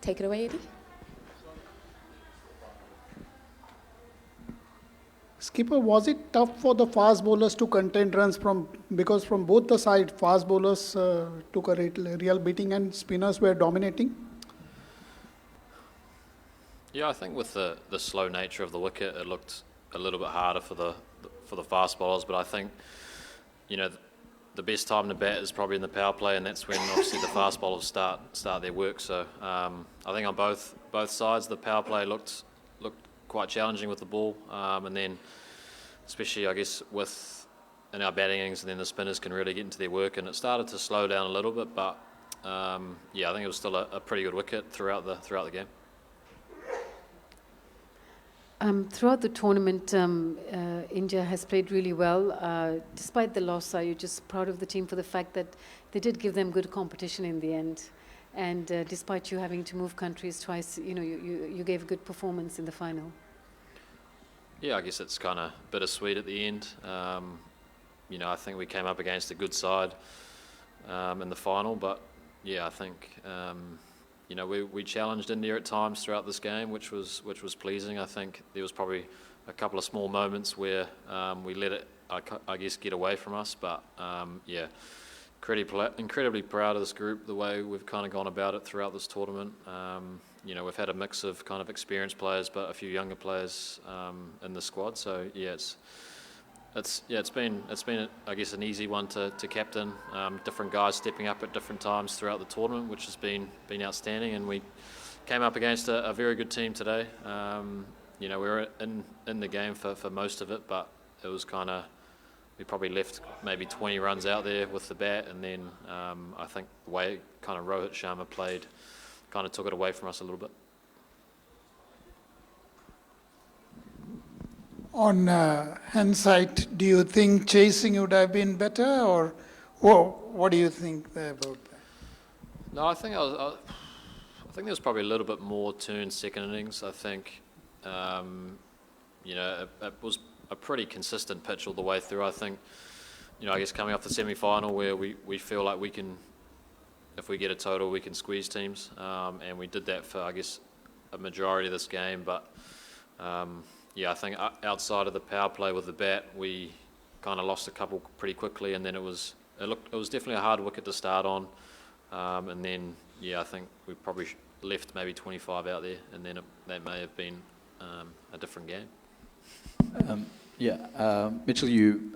Take it away, Eddie. Skipper, was it tough for the fast bowlers to contain runs because from both the sides, fast bowlers took a real beating and spinners were dominating? Yeah, I think with the slow nature of the wicket, it looked a little bit harder for the fast bowlers. But I think, the best time to bat is probably in the power play, and that's when obviously the fast bowlers start their work. So I think on both sides, the power play looked quite challenging with the ball, and then especially I guess in our batting innings, and then the spinners can really get into their work, and it started to slow down a little bit. But I think it was still a pretty good wicket throughout the game. Throughout the tournament, India has played really well. Despite the loss, are you just proud of the team for the fact that they did give them good competition in the end? And despite you having to move countries twice, you gave a good performance in the final. Yeah, I guess it's kind of bittersweet at the end. I think we came up against a good side in the final, but yeah, I think we challenged India at times throughout this game, which was pleasing. I think there was probably a couple of small moments where we let it, I guess, get away from us. But incredibly proud of this group, the way we've kind of gone about it throughout this tournament. We've had a mix of kind of experienced players, but a few younger players in the squad. So yeah, it's been I guess an easy one to captain. Different guys stepping up at different times throughout the tournament, which has been outstanding. And we came up against a very good team today. We were in the game for most of it, but it was kind of, we probably left maybe 20 runs out there with the bat, and then I think the way kind of Rohit Sharma played kind of took it away from us a little bit. On hindsight, do you think chasing would have been better, or what do you think there about that? No, I think I think there was probably a little bit more turn second innings. I think it was a pretty consistent pitch all the way through. I think I guess coming off the semi-final where we feel like we can, if we get a total, we can squeeze teams, and we did that for I guess a majority of this game. But I think outside of the power play with the bat, we kind of lost a couple pretty quickly, and then it was definitely a hard wicket to start on, and then I think we probably left maybe 25 out there, and then that may have been a different game. Mitchell, you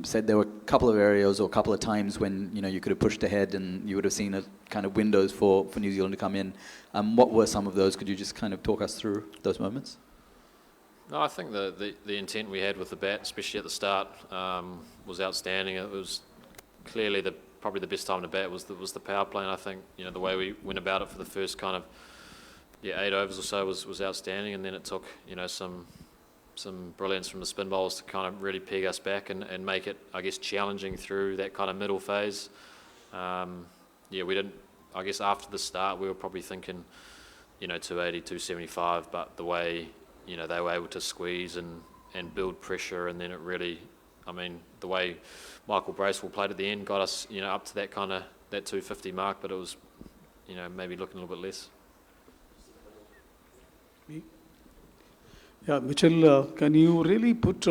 said there were a couple of areas or a couple of times when you could have pushed ahead and you would have seen a kind of windows for New Zealand to come in. What were some of those? Could you just kind of talk us through those moments? No, I think the intent we had with the bat, especially at the start, was outstanding. It was clearly probably the best time to bat was the power play, and I think the way we went about it for the first kind of 8 overs or so was outstanding, and then it took some brilliance from the spin bowlers to kind of really peg us back and make it, I guess, challenging through that kind of middle phase. We didn't, I guess after the start we were probably thinking 280, 275, but the way they were able to squeeze and build pressure, and then it really, the way Michael Bracewell played at the end got us up to that kind of that 250 mark, but it was maybe looking a little bit less. Yeah, Mitchell, can you really put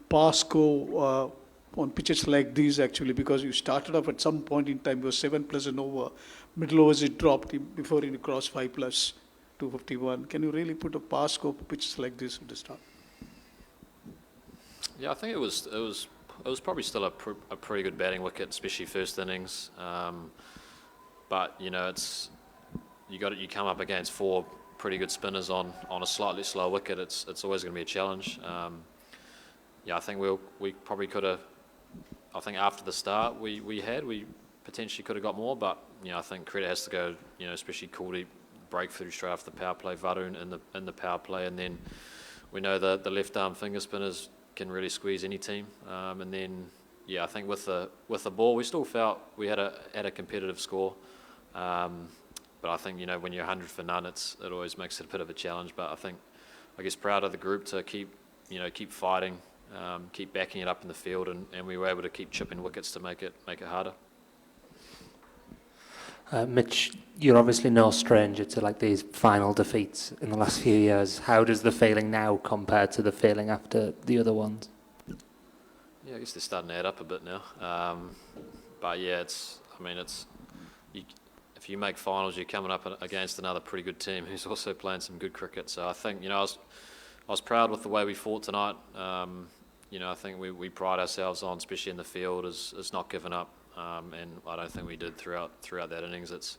Pasco on pitches like these actually, because you started off at some point in time, you were 7+ and over, middle overs it dropped before you crossed 5+, 251. Can you really put a Pasco pitches like this at the start? Yeah, I think it was probably still a pretty good batting wicket, especially first innings. But it's you come up against 4 pretty good spinners on a slightly slower wicket. It's always going to be a challenge. I think we probably could have. I think after the start we potentially could have got more, but I think credit has to go. Especially Kuldeep breakthrough straight after the power play, Varun in the power play, and then we know the left arm finger spinners can really squeeze any team. And then I think with the ball we still felt we had a competitive score. But I think when you're 100 for none, it always makes it a bit of a challenge. But I guess proud of the group to keep fighting, keep backing it up in the field, and we were able to keep chipping wickets to make it harder. Mitch, you're obviously no stranger to like these final defeats in the last few years. How does the feeling now compare to the feeling after the other ones? Yeah, I guess they're starting to add up a bit now. But yeah, you, if you make finals, you're coming up against another pretty good team who's also playing some good cricket. So I think, I was proud with the way we fought tonight. I think we pride ourselves on, especially in the field, is not giving up. And I don't think we did throughout that innings.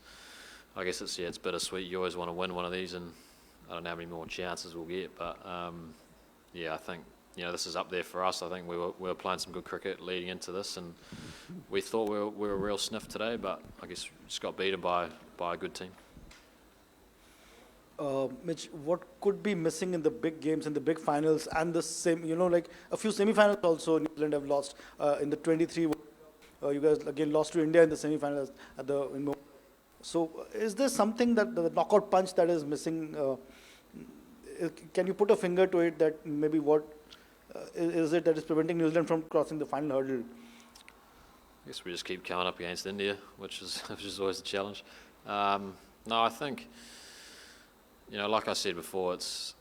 I guess it's bittersweet. You always want to win one of these, and I don't know how many more chances we'll get. But I think this is up there for us. I think we were playing some good cricket leading into this, and we thought we were a real sniff today. But I guess we just got beaten by a good team. Mitch, what could be missing in the big games, in the big finals, and the same, like a few semi-finals also New Zealand have lost in the 23. You guys again lost to India in the semi-finals So is there something that the knockout punch that is missing? Can you put a finger to it that maybe what is it that is preventing New Zealand from crossing the final hurdle? I guess we just keep coming up against India, which is always a challenge. No, I think, like I said before, it's,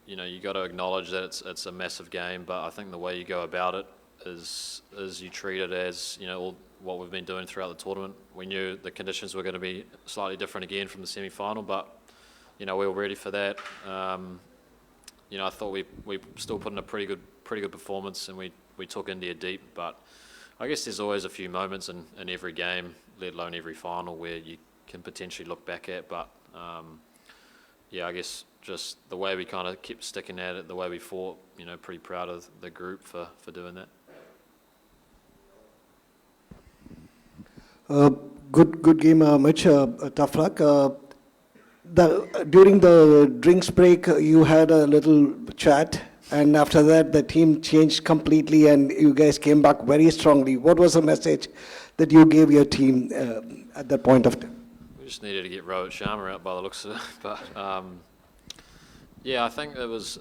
you got to acknowledge that it's a massive game, but I think the way you go about it is you treat it as, all what we've been doing throughout the tournament. We knew the conditions were going to be slightly different again from the semi-final, but, we were ready for that. I thought we still put in a pretty good performance, and we took India deep, but I guess there's always a few moments in every game, let alone every final, where you can potentially look back at, but I guess just the way we kind of kept sticking at it, the way we fought, pretty proud of the group for doing that. Good game, Mitch. Tough luck. During the drinks break, you had a little chat, and after that, the team changed completely, and you guys came back very strongly. What was the message that you gave your team at that point of time? We just needed to get Rohit Sharma out by the looks of it, but I think it was,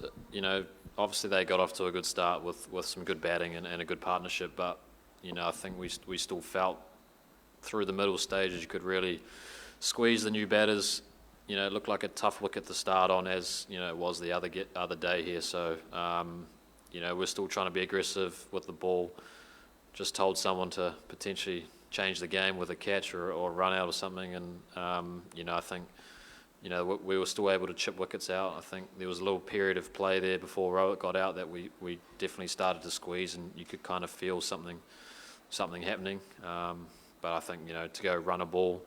obviously they got off to a good start with some good batting and a good partnership, but I think we still felt through the middle stages you could really squeeze the new batters. It looked like a tough wicket to start on, as it was the other day here. So we're still trying to be aggressive with the ball. Just told someone to potentially change the game with a catch or run out or something, and I think we were still able to chip wickets out. I think there was a little period of play there before Rohit got out that we definitely started to squeeze, and you could kind of feel something happening. But I think to go run a ball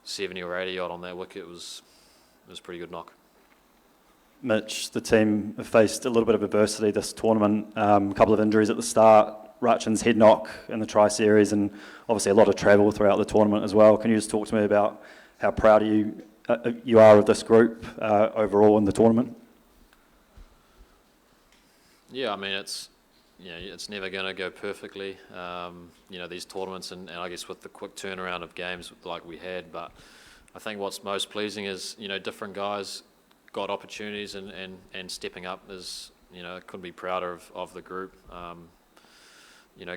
70 or 80 odd on that wicket was a pretty good knock. Mitch, the team have faced a little bit of adversity this tournament. A couple of injuries at the start, Rachin's head knock in the tri-series, and obviously a lot of travel throughout the tournament as well. Can you just talk to me about how proud you are of this group overall in the tournament? Yeah, I mean it's never going to go perfectly. These tournaments, and I guess with the quick turnaround of games like we had. But I think what's most pleasing is different guys got opportunities and stepping up. Is couldn't be prouder of the group.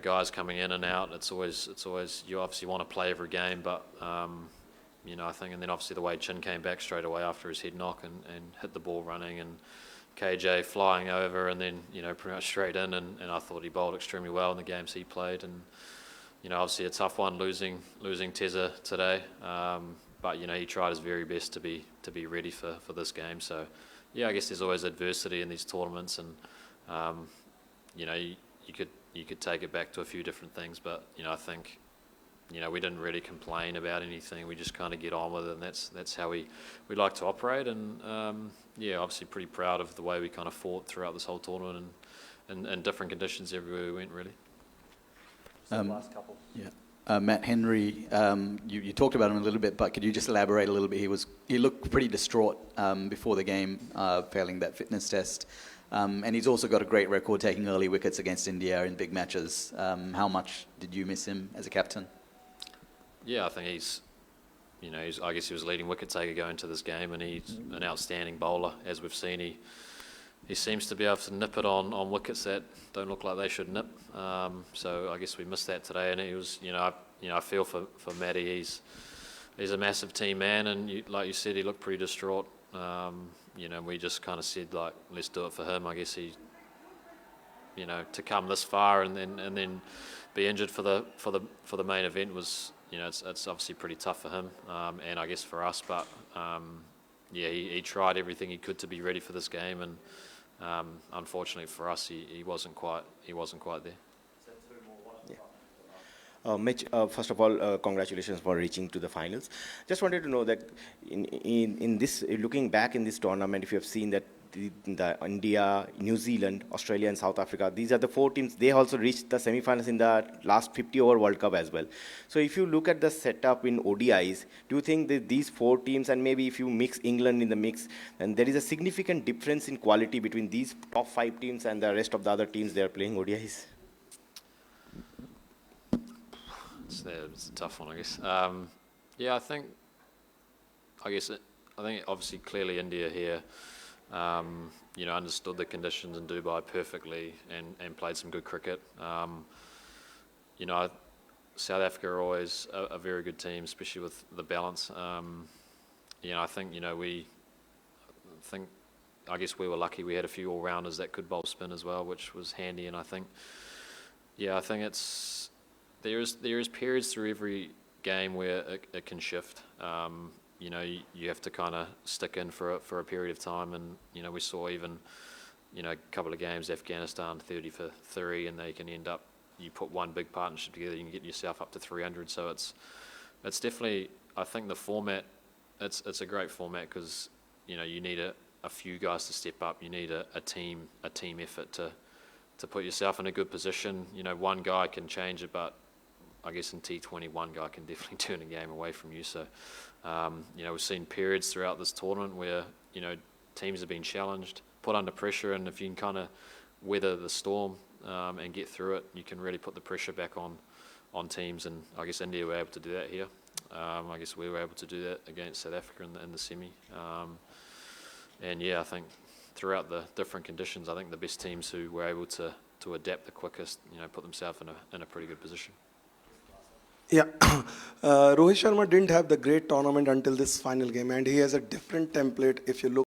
Guys coming in and out. It's always you obviously want to play every game, but I think, and then obviously the way Chin came back straight away after his head knock and hit the ball running, and KJ flying over and then pretty much straight in, and I thought he bowled extremely well in the games he played, and obviously a tough one losing Tezza today, but he tried his very best to be ready for this game. So I guess there's always adversity in these tournaments, and you could take it back to a few different things, but I think we didn't really complain about anything. We just kind of get on with it, and that's how we like to operate. And obviously pretty proud of the way we kind of fought throughout this whole tournament, and in different conditions everywhere we went, really. Last couple. Yeah. Matt Henry, you talked about him a little bit, but could you just elaborate a little bit? He looked pretty distraught before the game, failing that fitness test. And he's also got a great record taking early wickets against India in big matches. How much did you miss him as a captain? Yeah, I think I guess he was leading wicket taker going into this game, and he's an outstanding bowler, as we've seen. He seems to be able to nip it on wickets that don't look like they should nip. So I guess we missed that today, and he was, I feel for Matty. he's a massive team man, and like you said, he looked pretty distraught. You know, we just kind of said like, let's do it for him. I guess he, you know, to come this far and then be injured for the main event was, you know, it's obviously pretty tough for him, and I guess for us. But yeah, he tried everything he could to be ready for this game, and unfortunately for us, he wasn't quite there. Mitch, first of all, congratulations for reaching to the finals. Just wanted to know that in this, looking back in this tournament, if you have seen that the India, New Zealand, Australia, and South Africa, these are the 4 teams. They also reached the semi-finals in the last 50-over World Cup as well. So if you look at the setup in ODIs, do you think that these 4 teams, and maybe if you mix England in the mix, and there is a significant difference in quality between these top 5 teams and the rest of the other teams they are playing ODIs? It's a tough one, I guess. Yeah, I think obviously clearly India here, you know, understood the conditions in Dubai perfectly and played some good cricket. You know, South Africa are always a very good team, especially with the balance. You know, I think, you know, I guess we were lucky we had a few all-rounders that could bowl spin as well, which was handy, and I think there is periods through every game where it can shift. You know, you have to kind of stick in for a period of time, and you know, we saw even, you know, a couple of games, Afghanistan 30 for 3, and they can end up, you put one big partnership together, you can get yourself up to 300. So it's definitely, I think the format, it's a great format because, you know, you need a few guys to step up. You need a team effort to put yourself in a good position. You know, one guy can change it, but I guess in T20, one guy can definitely turn a game away from you. So, you know, we've seen periods throughout this tournament where, you know, teams have been challenged, put under pressure, and if you can kind of weather the storm and get through it, you can really put the pressure back on teams. And I guess India were able to do that here. I guess we were able to do that against South Africa in the semi. And yeah, I think throughout the different conditions, I think the best teams who were able to adapt the quickest, you know, put themselves in a pretty good position. Yeah, Rohit Sharma didn't have the great tournament until this final game, and he has a different template if you look